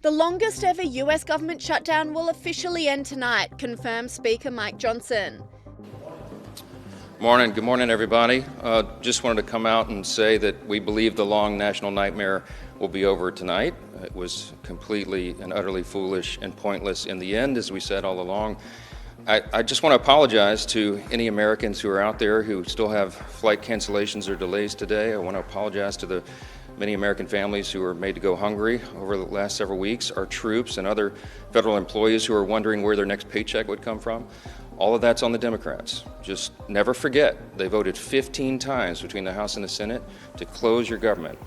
The longest ever US government shutdown will officially end tonight, confirmed Speaker Mike Johnson. Good morning, everybody. Just wanted to come out and say that we believe the long national nightmare will be over tonight. It was completely and utterly foolish and pointless in the end, as we said all along. I just want to apologize to any Americans who are out there who still have flight cancellations or delays today. I want to apologize to the many American families who were made to go hungry over the last several weeks, our troops and other federal employees who are wondering where their next paycheck would come from. All of that's on the Democrats. Just never forget, they voted 15 times between the House and the Senate to close your government.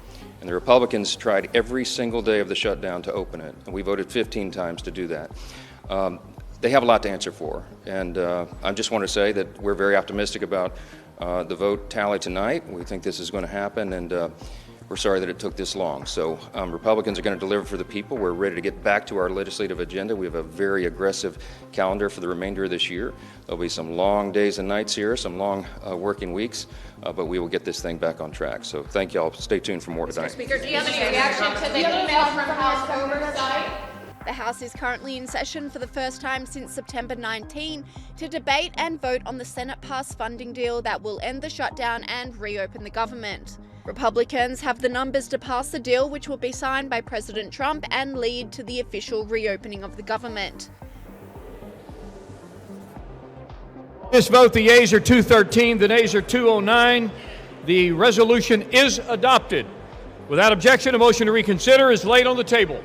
And the Republicans tried every single day of the shutdown to open it, and we voted 15 times to do that. They have a lot to answer for, and I just want to say that we're very optimistic about the vote tally tonight. We think this is going to happen, and we're sorry that it took this long. So Republicans are going to deliver for the people. We're ready to get back to our legislative agenda. We have a very aggressive calendar for the remainder of this year. There'll be some long days and nights here, some long working weeks, but we will get this thing back on track. So thank you all. Stay tuned for more tonight. Mr. Speaker, do you have any reaction to the email from House Oversight? The House is currently in session for the first time since September 19 to debate and vote on the Senate-passed funding deal that will end the shutdown and reopen the government. Republicans have the numbers to pass the deal, which will be signed by President Trump and lead to the official reopening of the government. This vote, the yeas are 213, the nays are 209. The resolution is adopted. Without objection, a motion to reconsider is laid on the table.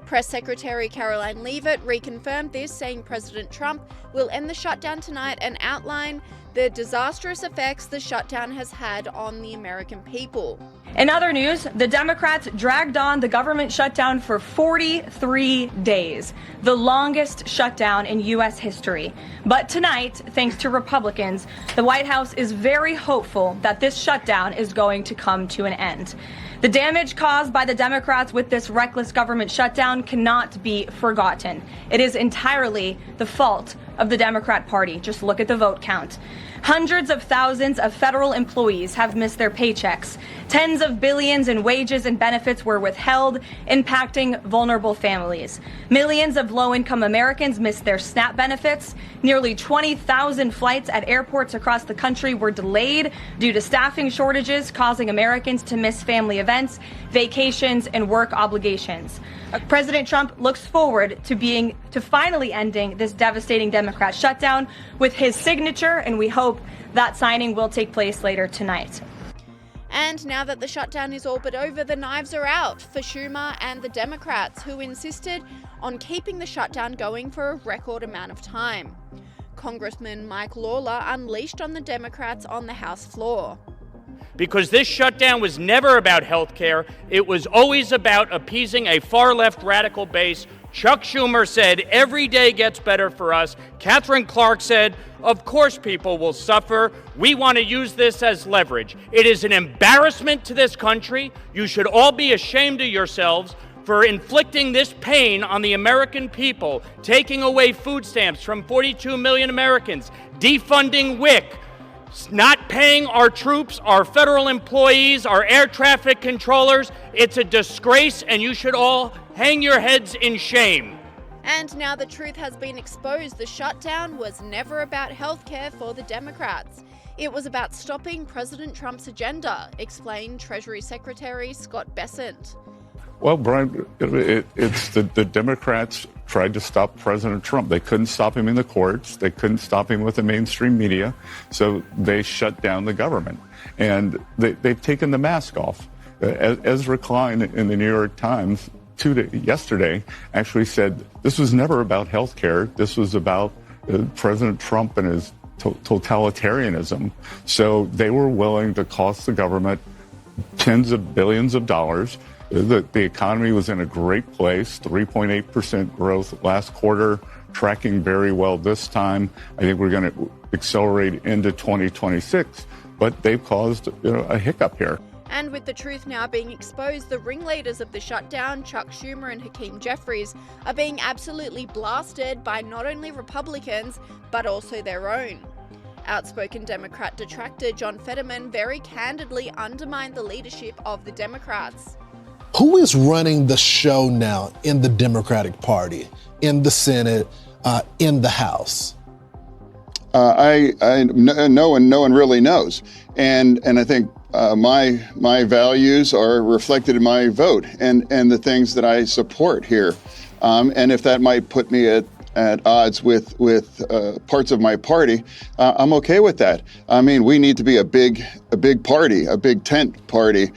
Press Secretary Caroline Leavitt reconfirmed this, saying President Trump will end the shutdown tonight and outline the disastrous effects the shutdown has had on the American people. In other news, the Democrats dragged on the government shutdown for 43 days, the longest shutdown in U.S. history. But tonight, thanks to Republicans, the White House is very hopeful that this shutdown is going to come to an end. The damage caused by the Democrats with this reckless government shutdown cannot be forgotten. It is entirely the fault of the Democrat Party. Just look at the vote count. Hundreds of thousands of federal employees have missed their paychecks. Tens of billions in wages and benefits were withheld, impacting vulnerable families. Millions of low-income Americans missed their SNAP benefits. Nearly 20,000 flights at airports across the country were delayed due to staffing shortages, causing Americans to miss family events, vacations, and work obligations. President Trump looks forward to finally ending this devastating Democrat shutdown with his signature, and we hope that signing will take place later tonight. And now that the shutdown is all but over, the knives are out for Schumer and the Democrats, who insisted on keeping the shutdown going for a record amount of time. Congressman Mike Lawler unleashed on the Democrats on the House floor. Because this shutdown was never about health care. It was always about appeasing a far-left radical base. Chuck Schumer said, every day gets better for us. Catherine Clark said, of course people will suffer. We want to use this as leverage. It is an embarrassment to this country. You should all be ashamed of yourselves for inflicting this pain on the American people, taking away food stamps from 42 million Americans, defunding WIC, not paying our troops, our federal employees, our air traffic controllers. It's a disgrace, and you should all hang your heads in shame. And now the truth has been exposed. The shutdown was never about healthcare for the Democrats. It was about stopping President Trump's agenda, explained Treasury Secretary Scott Bessent. Well, Brian, it's the Democrats tried to stop President Trump. They couldn't stop him in the courts. They couldn't stop him with the mainstream media. So they shut down the government. And they've taken the mask off. Ezra Klein in the New York Times yesterday actually said this was never about health care. This was about President Trump and his totalitarianism. So they were willing to cost the government tens of billions of dollars. The economy was in a great place, 3.8% growth last quarter, tracking very well this time. I think we're going to accelerate into 2026, but they've caused a hiccup here. And with the truth now being exposed, the ringleaders of the shutdown, Chuck Schumer and Hakeem Jeffries, are being absolutely blasted by not only Republicans, but also their own. Outspoken Democrat detractor John Fetterman very candidly undermined the leadership of the Democrats. Who is running the show now in the Democratic Party, in the Senate, in the House? No one really knows, and I think my values are reflected in my vote and the things that I support here, and if that might put me at odds with parts of my party, I'm okay with that. I mean, we need to be a big party, a big tent party.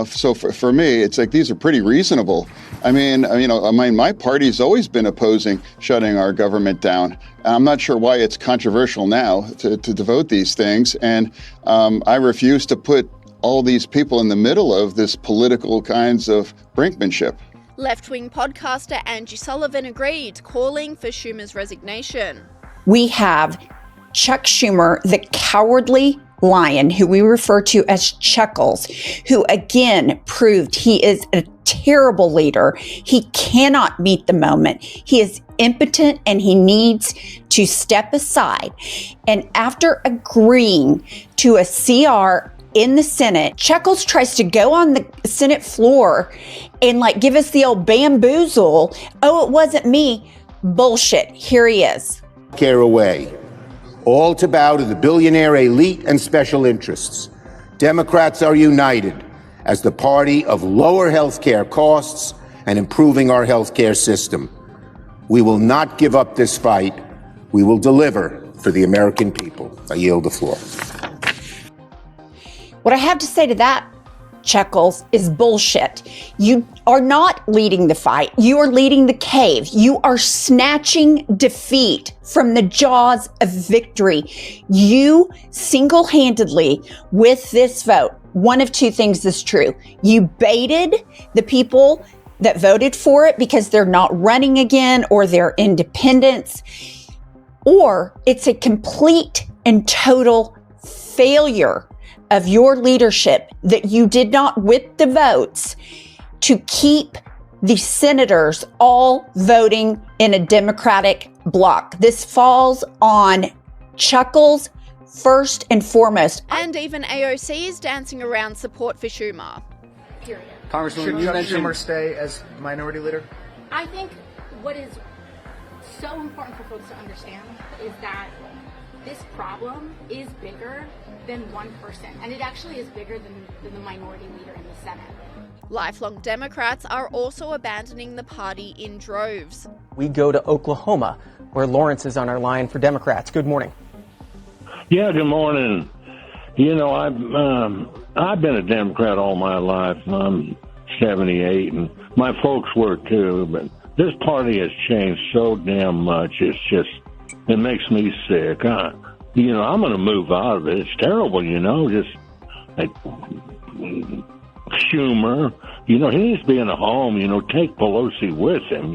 So for me, it's like these are pretty reasonable. I mean, my party's always been opposing shutting our government down. I'm not sure why it's controversial now to devote these things, and I refuse to put all these people in the middle of this political kinds of brinkmanship. Left-wing podcaster Angie Sullivan agreed, calling for Schumer's resignation. We have Chuck Schumer, the cowardly lion, who we refer to as Chuckles, who again proved he is a terrible leader. He cannot meet the moment. He is impotent and he needs to step aside. And after agreeing to a CR in the Senate, Chuckles tries to go on the Senate floor and give us the old bamboozle. Oh, it wasn't me. Bullshit. Here he is. Care away. All to bow to the billionaire elite and special interests. Democrats are united as the party of lower health care costs and improving our health care system. We will not give up this fight. We will deliver for the American people. I yield the floor. What I have to say to that, Chuckles, is bullshit. You are not leading the fight. You are leading the cave. You are snatching defeat from the jaws of victory. You single-handedly, with this vote, one of two things is true. You baited the people that voted for it because they're not running again or they're independents, or it's a complete and total failure of your leadership that you did not whip the votes to keep the senators all voting in a Democratic bloc. This falls on Chuckles first and foremost. And even AOC is dancing around support for Schumer. Congresswoman, you mentioned Schumer stay as minority leader? I think what is so important for folks to understand is that this problem is bigger than one person, and it actually is bigger than the minority leader in the Senate. Lifelong Democrats are also abandoning the party in droves. We go to Oklahoma, where Lawrence is on our line for Democrats. Good morning. Yeah, good morning. I've been a Democrat all my life. I'm 78, and my folks were too, but this party has changed so damn much. It makes me sick. I'm going to move out of it. It's terrible, just like Schumer, he needs to be in a home, take Pelosi with him,